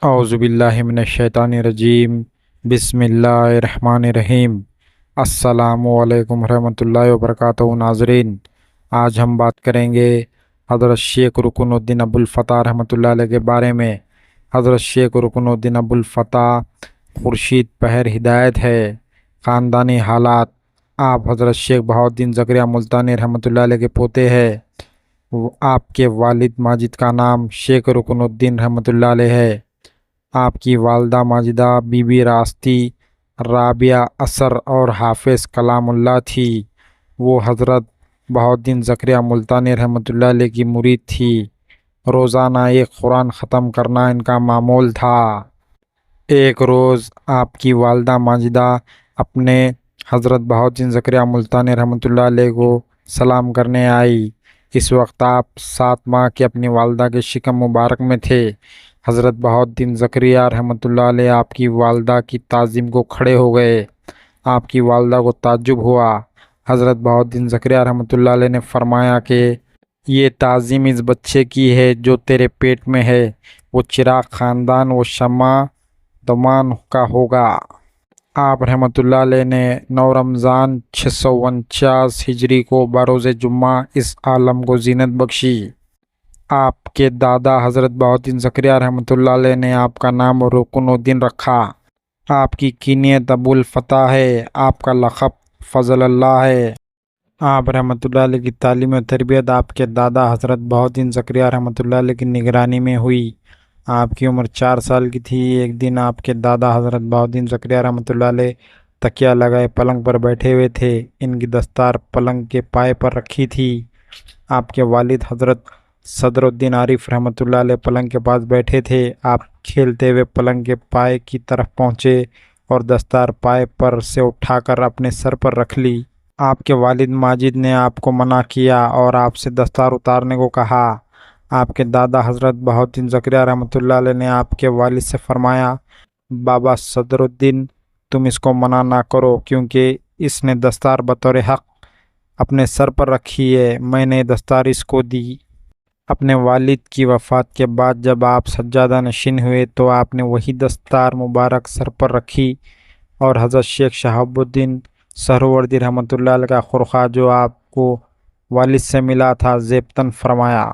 اعوذ باللہ من الشیطان الرجیم، بسم اللہ الرحمن الرحیم۔ السلام علیکم ورحمۃ اللہ وبرکاتہ۔ ناظرین، آج ہم بات کریں گے حضرت شیخ رکن الدین ابوالفتح رحمۃ اللہ علیہ کے بارے میں۔ حضرت شیخ رکن الدین ابوالفتح خورشید پہر ہدایت ہے۔ خاندانی حالات: آپ حضرت شیخ بہاؤالدین زکریا ملتانی رحمۃ اللہ علیہ کے پوتے ہیں۔ آپ کے والد ماجد کا نام شیخ رکن الدین رحمۃ اللہ علیہ ہے۔ آپ کی والدہ ماجدہ بی بی راستی، رابعہ اثر اور حافظ کلام اللہ تھی۔ وہ حضرت بہاؤالدین زکریا ملتانی رحمۃ اللہ علیہ کی مرید تھی۔ روزانہ ایک قرآن ختم کرنا ان کا معمول تھا۔ ایک روز آپ کی والدہ ماجدہ اپنے حضرت بہاؤالدین زکریا ملتانی رحمۃ اللہ علیہ کو سلام کرنے آئی۔ اس وقت آپ 7 ماہ کی اپنی والدہ کے شکم مبارک میں تھے۔ حضرت بہاؤالدین زکریا رحمۃ اللہ علیہ آپ کی والدہ کی تعظیم کو کھڑے ہو گئے۔ آپ کی والدہ کو تعجب ہوا۔ حضرت بہاؤالدین زکریا رحمۃ اللہ علیہ نے فرمایا کہ یہ تعظیم اس بچے کی ہے جو تیرے پیٹ میں ہے۔ وہ چراغ خاندان و شمع دمان کا ہوگا۔ آپ رحمۃ اللہ علیہ نے 9 رمضان 649 ہجری کو بروز جمعہ اس عالم کو زینت بخشی۔ آپ کے دادا حضرت بہاؤالدین زکریا رحمۃ اللہ علیہ نے آپ کا نام رکن الدین رکھا۔ آپ کی کنیت ابوالفتح ہے۔ آپ کا لقب فضل اللہ ہے۔ آپ رحمۃ اللہ علیہ کی تعلیم و تربیت آپ کے دادا حضرت بہاؤالدین زکریا رحمۃ اللہ علیہ کی نگرانی میں ہوئی۔ آپ کی عمر 4 سال کی تھی۔ ایک دن آپ کے دادا حضرت بہاؤالدین زکریا رحمۃ اللہ علیہ تکیہ لگائے پلنگ پر بیٹھے ہوئے تھے۔ ان کی دستار پلنگ کے پائے پر رکھی تھی۔ آپ کے والد حضرت صدر الدین عارف رحمۃ اللہ علیہ پلنگ کے پاس بیٹھے تھے۔ آپ کھیلتے ہوئے پلنگ کے پائے کی طرف پہنچے اور دستار پائے پر سے اٹھا کر اپنے سر پر رکھ لی۔ آپ کے والد ماجد نے آپ کو منع کیا اور آپ سے دستار اتارنے کو کہا۔ آپ کے دادا حضرت بہاؤالدین زکریا رحمۃ اللہ علیہ نے آپ کے والد سے فرمایا، بابا صدر الدین، تم اس کو منع نہ کرو کیونکہ اس نے دستار بطور حق اپنے سر پر رکھی ہے۔ میں نے دستار اس کو دی۔ اپنے والد کی وفات کے بعد جب آپ سجادہ نشین ہوئے تو آپ نے وہی دستار مبارک سر پر رکھی اور حضرت شیخ شہاب الدین سہروردی رحمۃ اللہ علیہ کا خرقہ جو آپ کو والد سے ملا تھا زیبتن فرمایا۔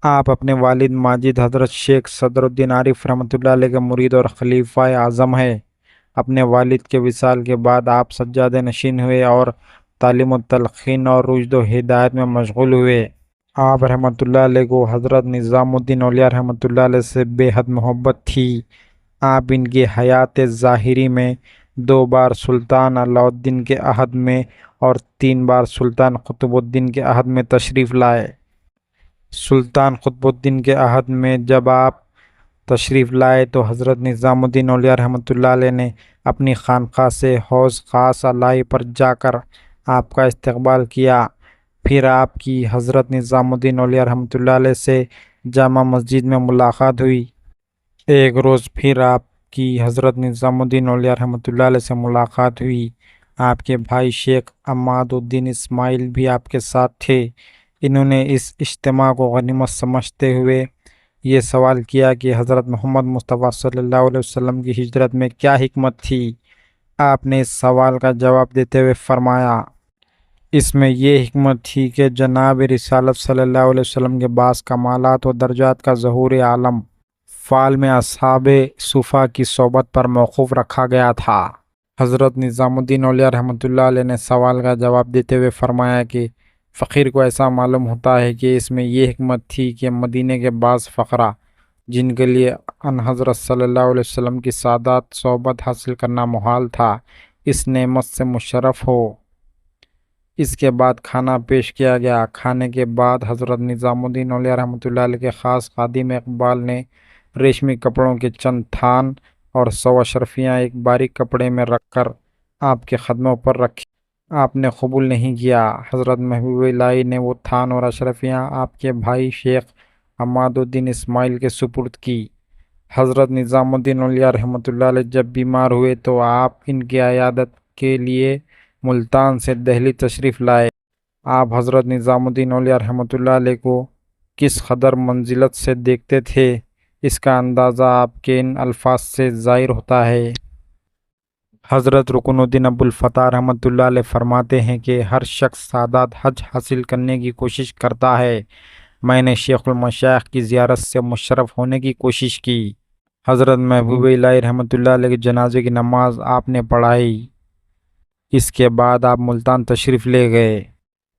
آپ اپنے والد ماجد حضرت شیخ صدر الدین عارف رحمۃ اللہ علیہ کے مرید اور خلیفہ اعظم ہے۔ اپنے والد کے وصال کے بعد آپ سجادہ نشین ہوئے اور تعلیم و تلقین اور رشد و ہدایت میں مشغول ہوئے۔ آپ رحمۃ اللہ علیہ کو حضرت نظام الدین اولیاء رحمۃ اللہ علیہ سے بے حد محبت تھی۔ آپ ان کی حیات ظاہری میں 2 بار سلطان علاء الدین کے عہد میں اور 3 بار سلطان قطب الدین کے عہد میں تشریف لائے۔ سلطان قطب الدین کے عہد میں جب آپ تشریف لائے تو حضرت نظام الدین اولیاء رحمۃ اللہ علیہ نے اپنی خانقاہ سے حوض خاص علائی پر جا کر آپ کا استقبال کیا۔ پھر آپ کی حضرت نظام الدین اولیاء رحمۃ اللہ علیہ سے جامع مسجد میں ملاقات ہوئی۔ ایک روز پھر آپ کی حضرت نظام الدین اولیاء رحمۃ اللہ علیہ سے ملاقات ہوئی۔ آپ کے بھائی شیخ عماد الدین اسماعیل بھی آپ کے ساتھ تھے۔ انہوں نے اس اجتماع کو غنیمت سمجھتے ہوئے یہ سوال کیا کہ حضرت محمد مصطفیٰ صلی اللہ علیہ وسلم کی ہجرت میں کیا حکمت تھی؟ آپ نے اس سوال کا جواب دیتے ہوئے فرمایا، اس میں یہ حکمت تھی کہ جناب رسالت صلی اللہ علیہ وسلم کے بعض کمالات و درجات کا ظہور عالم فعال میں اصحاب صفا کی صحبت پر موقوف رکھا گیا تھا۔ حضرت نظام الدین اولیاء رحمۃ اللہ علیہ نے سوال کا جواب دیتے ہوئے فرمایا کہ فقیر کو ایسا معلوم ہوتا ہے کہ اس میں یہ حکمت تھی کہ مدینے کے بعض فقراء جن کے لیے ان حضرت صلی اللہ علیہ وسلم کی سعادت صحبت حاصل کرنا محال تھا، اس نعمت سے مشرف ہو۔ اس کے بعد کھانا پیش کیا گیا۔ کھانے کے بعد حضرت نظام الدین اولیاء رحمۃ اللہ علیہ کے خاص خادم اقبال نے ریشمی کپڑوں کے چند تھان اور 100 اشرفیاں ایک باریک کپڑے میں رکھ کر آپ کے قدموں پر رکھی۔ آپ نے قبول نہیں کیا۔ حضرت محبوب الہی نے وہ تھان اور اشرفیاں آپ کے بھائی شیخ عماد الدین اسماعیل کے سپرد کی۔ حضرت نظام الدین اولیاء رحمۃ اللہ علیہ جب بیمار ہوئے تو آپ ان کی عیادت کے لیے ملتان سے دہلی تشریف لائے۔ آپ حضرت نظام الدین اولیاء رحمۃ اللہ علیہ کو کس قدر منزلت سے دیکھتے تھے اس کا اندازہ آپ کے ان الفاظ سے ظاہر ہوتا ہے۔ حضرت رکن الدین ابو الفتح رحمۃ اللہ علیہ فرماتے ہیں کہ ہر شخص سعادت حج حاصل کرنے کی کوشش کرتا ہے۔ میں نے شیخ المشائخ کی زیارت سے مشرف ہونے کی کوشش کی۔ حضرت محبوب الہی رحمۃ اللہ علیہ کے جنازے کی نماز آپ نے پڑھائی۔ اس کے بعد آپ ملتان تشریف لے گئے۔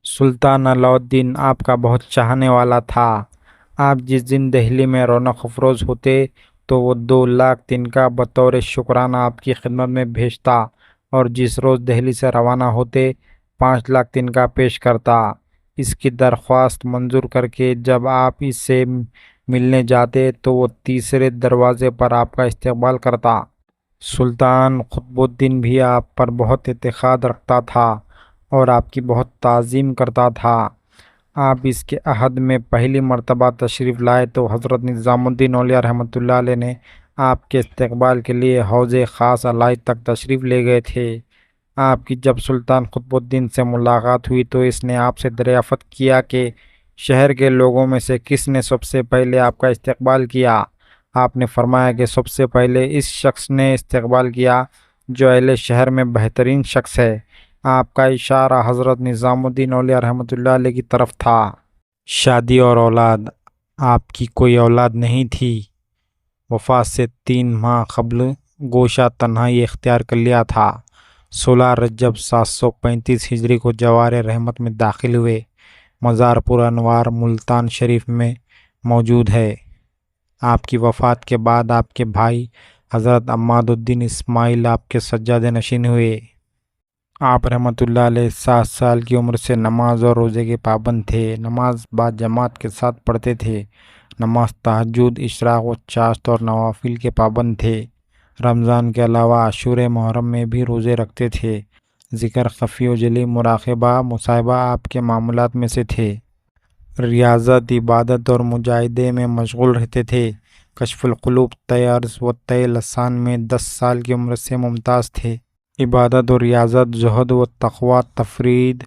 سلطان علاء الدین آپ کا بہت چاہنے والا تھا۔ آپ جس دن دہلی میں رونق افروز ہوتے تو وہ 2 لاکھ تنکا بطور شکرانہ آپ کی خدمت میں بھیجتا، اور جس روز دہلی سے روانہ ہوتے 5 لاکھ تنکا پیش کرتا۔ اس کی درخواست منظور کر کے جب آپ اس سے ملنے جاتے تو وہ تیسرے دروازے پر آپ کا استقبال کرتا۔ سلطان قطب الدین بھی آپ پر بہت اعتقاد رکھتا تھا اور آپ کی بہت تعظیم کرتا تھا۔ آپ اس کے عہد میں پہلی مرتبہ تشریف لائے تو حضرت نظام الدین اولیاء رحمۃ اللہ علیہ نے آپ کے استقبال کے لیے حوض خاص علائد تک تشریف لے گئے تھے۔ آپ کی جب سلطان قطب الدین سے ملاقات ہوئی تو اس نے آپ سے دریافت کیا کہ شہر کے لوگوں میں سے کس نے سب سے پہلے آپ کا استقبال کیا؟ آپ نے فرمایا کہ سب سے پہلے اس شخص نے استقبال کیا جو اہل شہر میں بہترین شخص ہے۔ آپ کا اشارہ حضرت نظام الدین اولیاء رحمۃ اللہ علیہ کی طرف تھا۔ شادی اور اولاد۔ آپ کی کوئی اولاد نہیں تھی۔ وفات سے 3 ماہ قبل گوشہ تنہائی اختیار کر لیا تھا۔ 16 رجب 735 ہجری کو جوار رحمت میں داخل ہوئے۔ مزار پر انوار ملتان شریف میں موجود ہے۔ آپ کی وفات کے بعد آپ کے بھائی حضرت عماد الدین اسماعیل آپ کے سجادہ نشین ہوئے۔ آپ رحمۃ اللہ علیہ 7 سال کی عمر سے نماز اور روزے کے پابند تھے۔ نماز با جماعت کے ساتھ پڑھتے تھے۔ نماز تہجد، اشراق و چاشت اور نوافل کے پابند تھے۔ رمضان کے علاوہ عاشور محرم میں بھی روزے رکھتے تھے۔ ذکر خفی و جلی، مراقبہ، مصاحبہ آپ کے معمولات میں سے تھے۔ ریاضت، عبادت اور مجاہدے میں مشغول رہتے تھے۔ کشف القلوب، طے عرض و طے لسان میں 10 سال کی عمر سے ممتاز تھے۔ عبادت و ریاضت، زہد و تقوی، تفرید،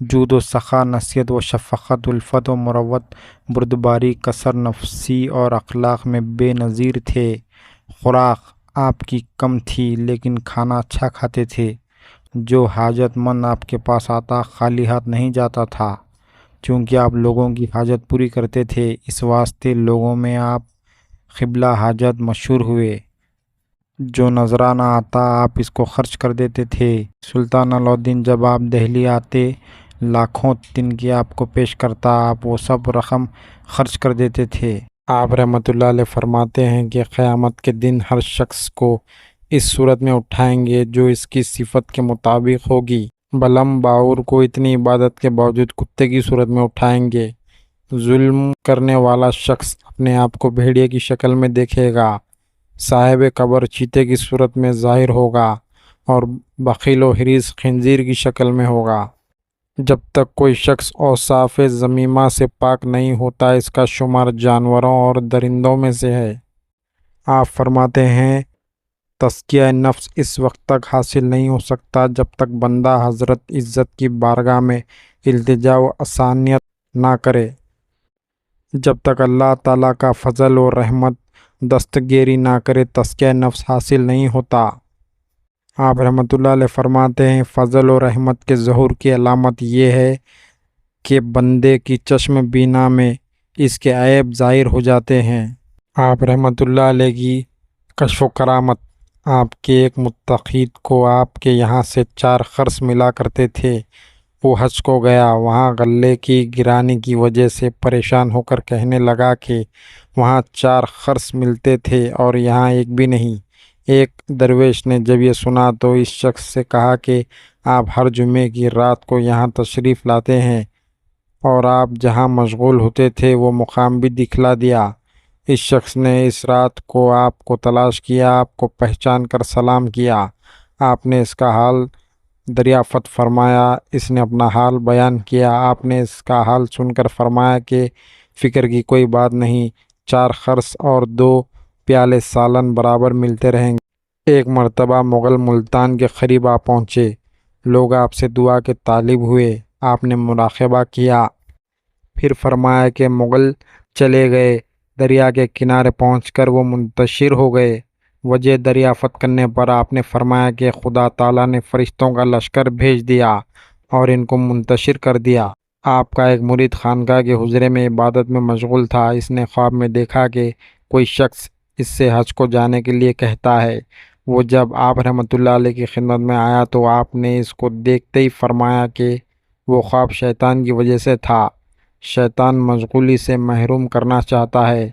جود و سخا، نصیحت و شفقت، الفت و مروت، بردباری، کثر نفسی اور اخلاق میں بے نظیر تھے۔ خوراک آپ کی کم تھی لیکن کھانا اچھا کھاتے تھے۔ جو حاجت مند آپ کے پاس آتا خالی ہاتھ نہیں جاتا تھا، چونکہ آپ لوگوں کی حاجت پوری کرتے تھے، اس واسطے لوگوں میں آپ قبلہ حاجت مشہور ہوئے۔ جو نذرانہ آتا آپ اس کو خرچ کر دیتے تھے۔ سلطان علاء الدین جب آپ دہلی آتے لاکھوں تنکے آپ کو پیش کرتا، آپ وہ سب رقم خرچ کر دیتے تھے۔ آپ رحمۃ اللہ علیہ فرماتے ہیں کہ قیامت کے دن ہر شخص کو اس صورت میں اٹھائیں گے جو اس کی صفت کے مطابق ہوگی۔ بلم باور کو اتنی عبادت کے باوجود کتے کی صورت میں اٹھائیں گے۔ ظلم کرنے والا شخص اپنے آپ کو بھیڑیے کی شکل میں دیکھے گا۔ صاحب قبر چیتے کی صورت میں ظاہر ہوگا اور بخیل و حریص خنزیر کی شکل میں ہوگا۔ جب تک کوئی شخص اوصاف ذمیمہ سے پاک نہیں ہوتا، اس کا شمار جانوروں اور درندوں میں سے ہے۔ آپ فرماتے ہیں تزکیہ نفس اس وقت تک حاصل نہیں ہو سکتا جب تک بندہ حضرت عزت کی بارگاہ میں التجا و اسانیت نہ کرے، جب تک اللہ تعالیٰ کا فضل و رحمت دستگیری نہ کرے تزکیہ نفس حاصل نہیں ہوتا۔ آپ رحمۃ اللہ علیہ فرماتے ہیں فضل و رحمت کے ظہور کی علامت یہ ہے کہ بندے کی چشم بینا میں اس کے عیب ظاہر ہو جاتے ہیں۔ آپ رحمۃ اللہ علیہ کی کشف و کرامت۔ آپ کے ایک متقید کو آپ کے یہاں سے 4 خرس ملا کرتے تھے۔ وہ حج کو گیا، وہاں غلے کی گرانی کی وجہ سے پریشان ہو کر کہنے لگا کہ وہاں 4 خرس ملتے تھے اور یہاں ایک بھی نہیں۔ ایک درویش نے جب یہ سنا تو اس شخص سے کہا کہ آپ ہر جمعے کی رات کو یہاں تشریف لاتے ہیں اور آپ جہاں مشغول ہوتے تھے وہ مقام بھی دکھلا دیا۔ اس شخص نے اس رات کو آپ کو تلاش کیا، آپ کو پہچان کر سلام کیا۔ آپ نے اس کا حال دریافت فرمایا، اس نے اپنا حال بیان کیا۔ آپ نے اس کا حال سن کر فرمایا کہ فکر کی کوئی بات نہیں، 4 خرس اور 2 پیالے سالن برابر ملتے رہیں گے۔ ایک مرتبہ مغل ملتان کے قریب آ پہنچے، لوگ آپ سے دعا کے طالب ہوئے۔ آپ نے مراقبہ کیا، پھر فرمایا کہ مغل چلے گئے، دریا کے کنارے پہنچ کر وہ منتشر ہو گئے۔ وجہ دریافت کرنے پر آپ نے فرمایا کہ خدا تعالیٰ نے فرشتوں کا لشکر بھیج دیا اور ان کو منتشر کر دیا۔ آپ کا ایک مرید خانقاہ کے حجرے میں عبادت میں مشغول تھا۔ اس نے خواب میں دیکھا کہ کوئی شخص اس سے حج کو جانے کے لیے کہتا ہے۔ وہ جب آپ رحمۃ اللہ علیہ کی خدمت میں آیا تو آپ نے اس کو دیکھتے ہی فرمایا کہ وہ خواب شیطان کی وجہ سے تھا۔ شیطان مشغولی سے محروم کرنا چاہتا ہے۔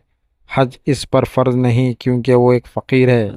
حج اس پر فرض نہیں کیونکہ وہ ایک فقیر ہے۔